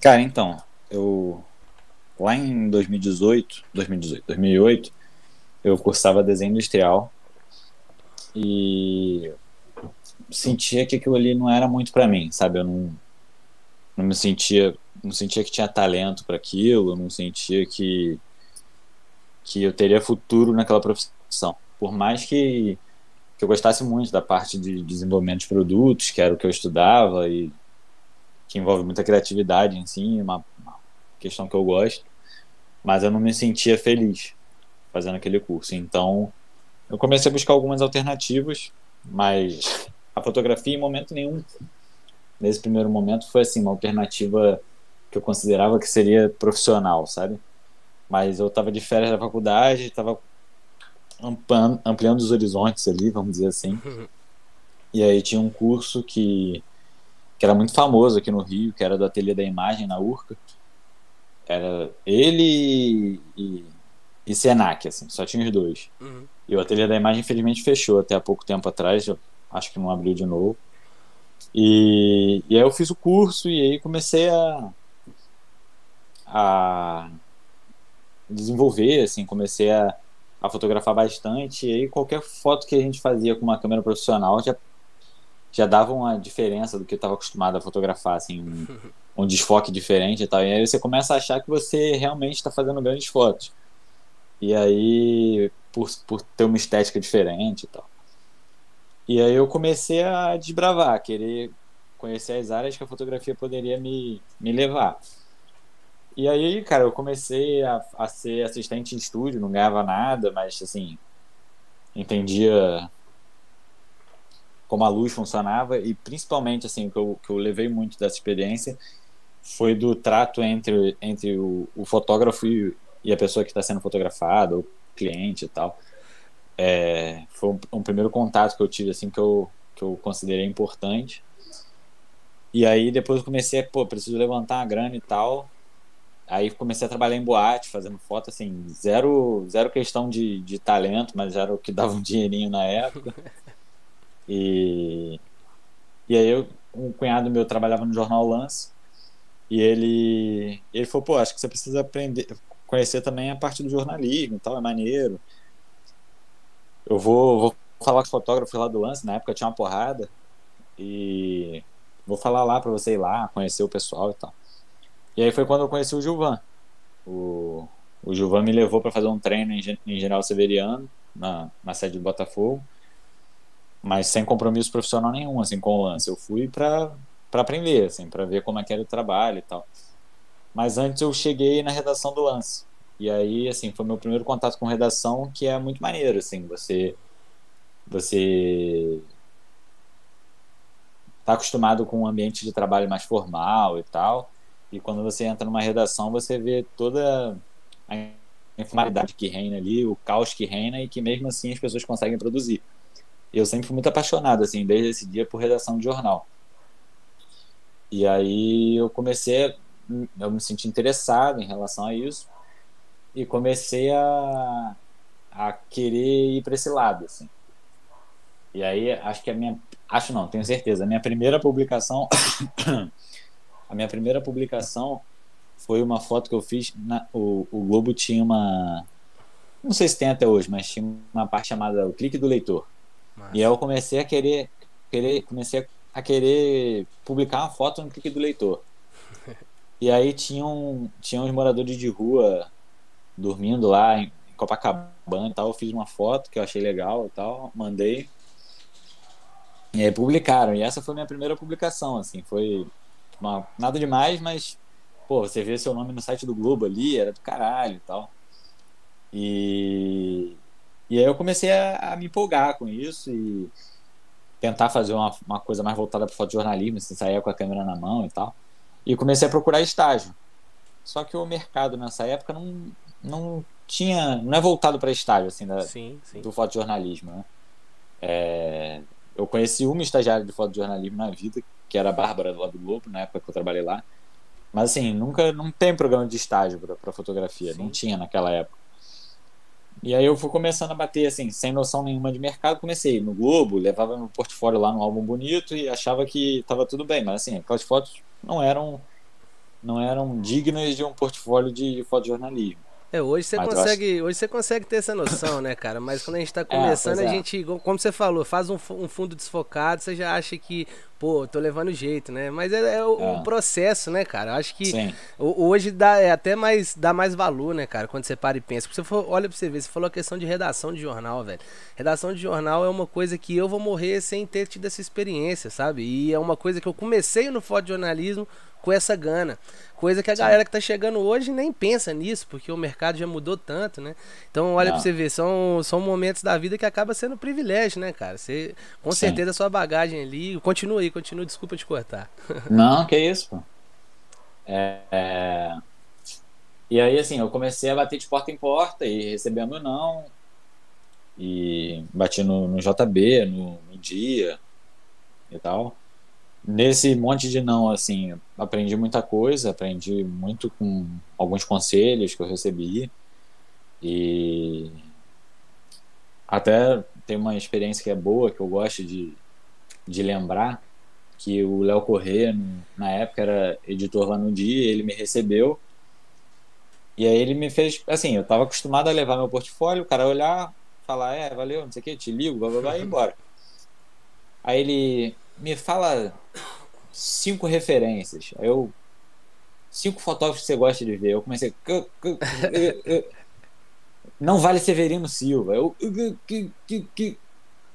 Cara, então, eu lá em 2008, eu cursava desenho industrial e sentia que aquilo ali não era muito pra mim, sabe? Eu não me sentia, não sentia que tinha talento para aquilo, não sentia que eu teria futuro naquela profissão. Por mais que eu gostasse muito da parte de desenvolvimento de produtos, que era o que eu estudava e que envolve muita criatividade em si, uma questão que eu gosto, mas eu não me sentia feliz fazendo aquele curso. Então, eu comecei a buscar algumas alternativas, mas a fotografia, em momento nenhum, nesse primeiro momento, foi assim, uma alternativa que eu considerava que seria profissional, sabe? Mas eu estava de férias da faculdade, estava ampliando os horizontes ali, vamos dizer assim. E aí tinha um curso que era muito famoso aqui no Rio, que era do Ateliê da Imagem, na URCA. Era ele e Senac, assim, só tinha os dois. Uhum. E o Ateliê da Imagem, infelizmente, fechou até há pouco tempo atrás, eu acho que não abriu de novo. E aí eu fiz o curso e aí comecei a desenvolver, assim, comecei a fotografar bastante. E aí qualquer foto que a gente fazia com uma câmera profissional já dava uma diferença do que eu estava acostumado a fotografar, assim, um desfoque diferente e tal. E aí você começa a achar que você realmente está fazendo grandes fotos. E aí, por ter uma estética diferente e tal. E aí eu comecei a desbravar, querer conhecer as áreas que a fotografia poderia me levar. E aí, cara, eu comecei a ser assistente de estúdio, não ganhava nada, mas assim, entendia como a luz funcionava e principalmente assim, o que eu levei muito dessa experiência foi do trato entre o fotógrafo e a pessoa que está sendo fotografada, o cliente e tal. Foi um primeiro contato que eu tive assim que eu considerei importante. E aí depois eu comecei a, pô, preciso levantar uma grana e tal. Aí comecei a trabalhar em boate, fazendo foto, assim, zero questão de talento, mas era o que dava um dinheirinho na época. E, e aí um cunhado meu trabalhava no jornal Lance, e ele falou, pô, acho que você precisa aprender, conhecer também a parte do jornalismo e tal, é maneiro. Eu vou falar com os fotógrafos lá do Lance, na época tinha uma porrada, e vou falar lá pra você ir lá, conhecer o pessoal e tal. E aí foi quando eu conheci o Gilvan. O, o Gilvan me levou para fazer um treino em General Severiano, na sede do Botafogo, mas sem compromisso profissional nenhum, assim, com o Lance. Eu fui para aprender, assim, para ver como é que era o trabalho e tal. Mas antes eu cheguei na redação do Lance. E aí, assim, foi meu primeiro contato com redação, que é muito maneiro, assim, você tá acostumado com um ambiente de trabalho mais formal e tal, e quando você entra numa redação, você vê toda a informalidade que reina ali, o caos que reina e que mesmo assim as pessoas conseguem produzir. Eu sempre fui muito apaixonado, assim, desde esse dia por redação de jornal. E aí eu me senti interessado em relação a isso e comecei a querer ir para esse lado, assim. E aí acho que acho não, tenho certeza, a minha primeira publicação foi uma foto que eu fiz, o Globo tinha uma, não sei se tem até hoje, mas tinha uma parte chamada o clique do leitor. E aí Massa. eu comecei comecei a querer publicar uma foto no clique do leitor. E aí tinham uns moradores de rua dormindo lá em Copacabana e tal. Eu fiz uma foto que eu achei legal e tal, mandei. E aí publicaram. E essa foi minha primeira publicação, assim. Foi nada demais, mas, pô, você vê seu nome no site do Globo ali, era do caralho e tal. E, e aí eu comecei a me empolgar com isso e tentar fazer uma coisa mais voltada para fotojornalismo, assim, sair com a câmera na mão e tal. E comecei a procurar estágio. Só que o mercado nessa época não tinha, não é voltado para estágio assim Sim, sim. do fotojornalismo, né? Eu conheci uma estagiária de fotojornalismo na vida, que era a Bárbara lá do Globo, na época que eu trabalhei lá. Mas assim, nunca não tem programa de estágio para fotografia, não Sim. tinha naquela época. E aí eu fui começando a bater, assim, sem noção nenhuma de mercado, comecei no Globo, levava meu portfólio lá no álbum bonito e achava que estava tudo bem, mas assim, aquelas fotos não eram não eram dignas de um portfólio de fotojornalismo. Mas eu acho. hoje você consegue ter essa noção, né, cara? Mas quando a gente tá Pois começando, a é. gente, como você falou, faz um fundo desfocado, você já acha que, pô, tô levando jeito, né? Mas é o É, processo, né, cara? Eu acho que sim, hoje dá mais valor, né, cara, quando você para e pensa. Porque você olha pra você ver, você falou a questão de redação de jornal, velho. Redação de jornal é uma coisa que eu vou morrer sem ter tido essa experiência, sabe? E é uma coisa que eu comecei no fotojornalismo com essa gana. Coisa que a sim. galera que tá chegando hoje nem pensa nisso, porque o mercado já mudou tanto, né? Então, olha pra Não, você ver, são momentos da vida que acaba sendo um privilégio, né, cara? Você, com sim. certeza, a sua bagagem ali. Continua aí, continua, desculpa te cortar. Não, que isso, pô. É, e aí, assim, eu comecei a bater de porta em porta e recebendo não. E bati no JB, no Dia e tal. Nesse monte de não, assim, aprendi muita coisa, aprendi muito com alguns conselhos que eu recebi. E até tem uma experiência que é boa, que eu gosto de lembrar, que o Léo Corrêa, na época, era editor lá no Dia, ele me recebeu. E aí ele me fez, assim, eu estava acostumado a levar meu portfólio, o cara olhar, falar, valeu, não sei o que, te ligo, blá, blá, blá, e ir embora. Aí ele me fala 5 referências. Aí eu, 5 fotógrafos que você gosta de ver. Eu comecei, não vale Severino Silva.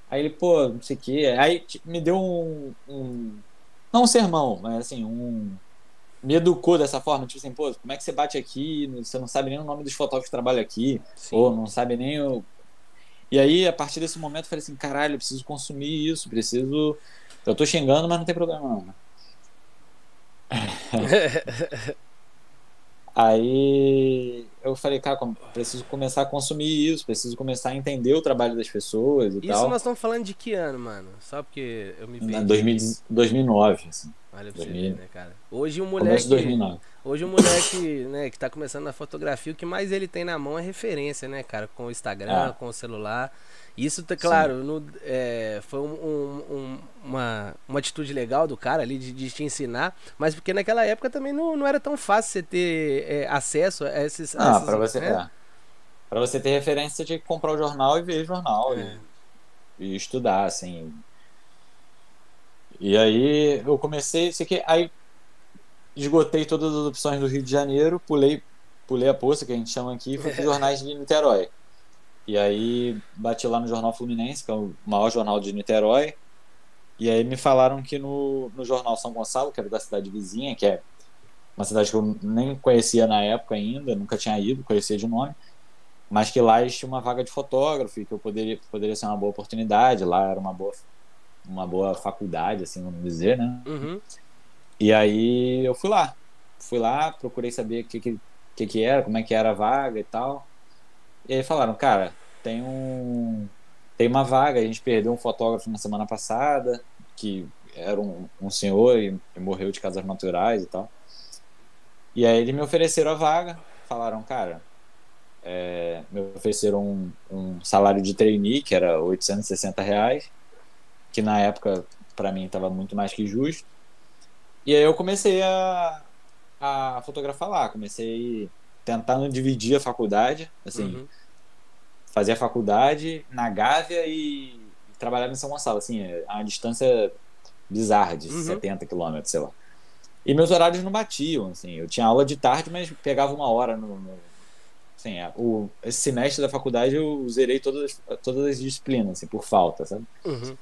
Aí ele, pô, não sei o que. Aí me deu não um sermão, mas assim, me educou dessa forma, tipo assim, pô, como é que você bate aqui? Você não sabe nem o nome dos fotógrafos que trabalham aqui, ou Sim. não sabe nem o. E aí, a partir desse momento, eu falei assim, caralho, eu preciso consumir isso, preciso. Eu tô xingando, mas não tem problema não, né? Aí eu falei, cara, preciso começar a consumir isso, preciso começar a entender o trabalho das pessoas e Isso nós tal. estamos falando de que ano, mano? Só porque eu me Em perdi aqui. 2009, assim. Olha pra você ver, 2000, né, cara? começo de 2009. Hoje o moleque, né, que tá começando na fotografia, o que mais ele tem na mão é referência, né, cara? Com o Instagram, É, com o celular. Isso, tá sim. claro, foi uma atitude legal do cara ali de te ensinar, mas porque naquela época também não era tão fácil você ter acesso a Não, essas, né? para você ter referência, você tinha que comprar o jornal e ver o jornal e estudar, assim. E aí eu comecei, sei que aí esgotei todas as opções do Rio de Janeiro, pulei a poça, que a gente chama aqui, e fui para os jornais de Niterói. E aí bati lá no Jornal Fluminense, que é o maior jornal de Niterói. E aí me falaram que no Jornal São Gonçalo, que era da cidade vizinha, que é uma cidade que eu nem conhecia na época ainda, nunca tinha ido, conhecia de nome, mas que lá existia uma vaga de fotógrafo e que eu poderia ser uma boa oportunidade. Lá era uma boa faculdade, assim, vamos dizer, né? Uhum. E aí eu fui lá, procurei saber o que era, como é que era a vaga e tal. E aí falaram, cara, tem uma vaga, a gente perdeu um fotógrafo na semana passada, que era um senhor e morreu de causas naturais e tal. E aí eles me ofereceram a vaga, falaram, cara, me ofereceram um salário de trainee, que era R$ 860, que na época para mim estava muito mais que justo. E aí eu comecei a fotografar lá, comecei tentando dividir a faculdade, assim, Uhum. fazia a faculdade na Gávea e trabalhava em São Gonçalo, assim, a uma distância bizarra de Uhum. 70 quilômetros, sei lá. E meus horários não batiam, assim, eu tinha aula de tarde, mas pegava uma hora assim, esse semestre da faculdade eu zerei todas as disciplinas, assim, por falta, sabe? Uhum.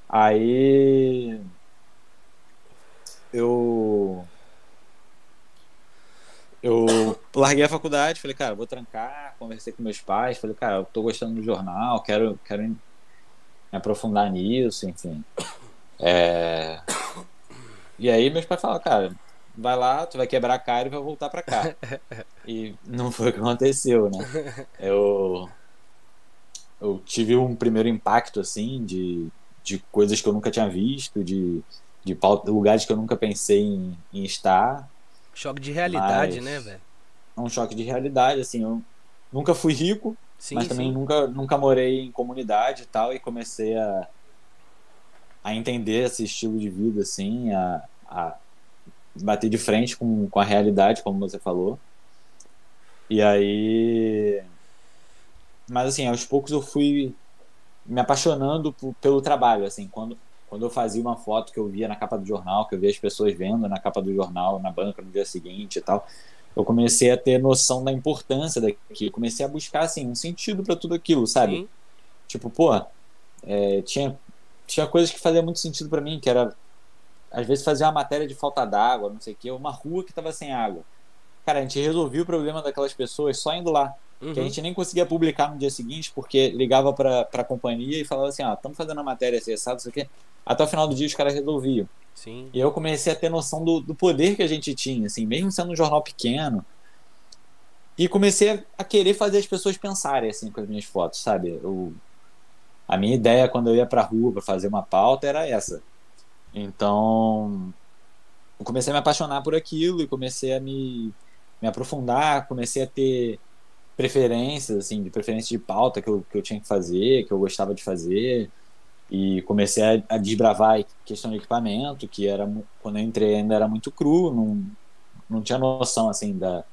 Aí eu eu larguei a faculdade, falei, cara, vou trancar, conversei com meus pais, falei, cara, eu tô gostando do jornal, quero me aprofundar nisso, enfim. E aí meus pais falaram, cara, vai lá, tu vai quebrar a cara e vai voltar pra cá. E não foi o que aconteceu, né? Eu, eu tive um primeiro impacto, assim, de coisas que eu nunca tinha visto, de lugares que eu nunca pensei em estar, Choque de realidade, né, mas velho? é um choque de realidade, assim, eu nunca fui rico, mas Sim, também sim. nunca morei em comunidade e tal, e comecei a entender esse estilo de vida, assim, a bater de frente com a realidade, como você falou. E aí... Mas, assim, aos poucos eu fui me apaixonando pelo trabalho, assim, quando eu fazia uma foto que eu via na capa do jornal, que eu via as pessoas vendo na capa do jornal, na banca no dia seguinte e tal, eu comecei a ter noção da importância daquilo, comecei a buscar, assim, um sentido para tudo aquilo, sabe? Sim. Tipo, pô, tinha coisas que faziam muito sentido para mim, que era, às vezes, fazer uma matéria de falta d'água, não sei o quê, uma rua que tava sem água. Cara, a gente resolvia o problema daquelas pessoas só indo lá. Que a Uhum. gente nem conseguia publicar no dia seguinte, porque ligava pra companhia e falava assim, estamos fazendo a matéria assim, sabe, isso aqui. Até o final do dia os caras resolviam. Sim. E eu comecei a ter noção do poder que a gente tinha, assim, mesmo sendo um jornal pequeno. E comecei a querer fazer as pessoas pensarem, assim, com as minhas fotos, sabe? A minha ideia quando eu ia pra rua pra fazer uma pauta era essa. Então, eu comecei a me apaixonar por aquilo e comecei a me aprofundar, comecei a ter preferências, assim, de preferência de pauta que eu tinha que fazer, que eu gostava de fazer, e comecei a desbravar a questão de equipamento, que era, quando eu entrei ainda era muito cru, não tinha noção, assim, da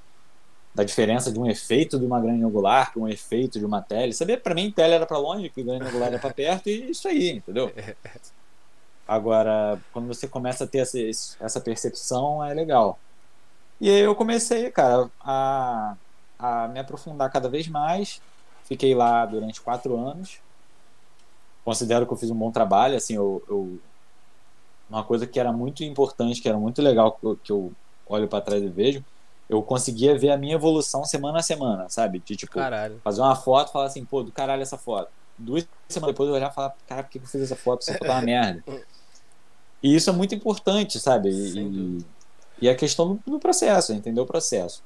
diferença de um efeito de uma grande angular para um efeito de uma tele. Sabia, para mim, tele era para longe, que grande angular era para perto, e isso aí, entendeu? Agora, quando você começa a ter essa percepção, é legal. E aí eu comecei, cara, a me aprofundar cada vez mais. Fiquei lá durante 4 anos. Considero que eu fiz um bom trabalho. Assim, uma coisa que era muito importante, que era muito legal, que eu olho para trás e vejo, eu conseguia ver a minha evolução semana a semana, sabe? De, tipo, Caralho. fazer uma foto e falar assim, pô, do caralho essa foto. 2 semanas depois eu olhar e falar, cara, por que eu fiz essa foto? Essa foto é uma merda. E isso é muito importante, sabe? Sem dúvida. E a questão do processo, entender o processo.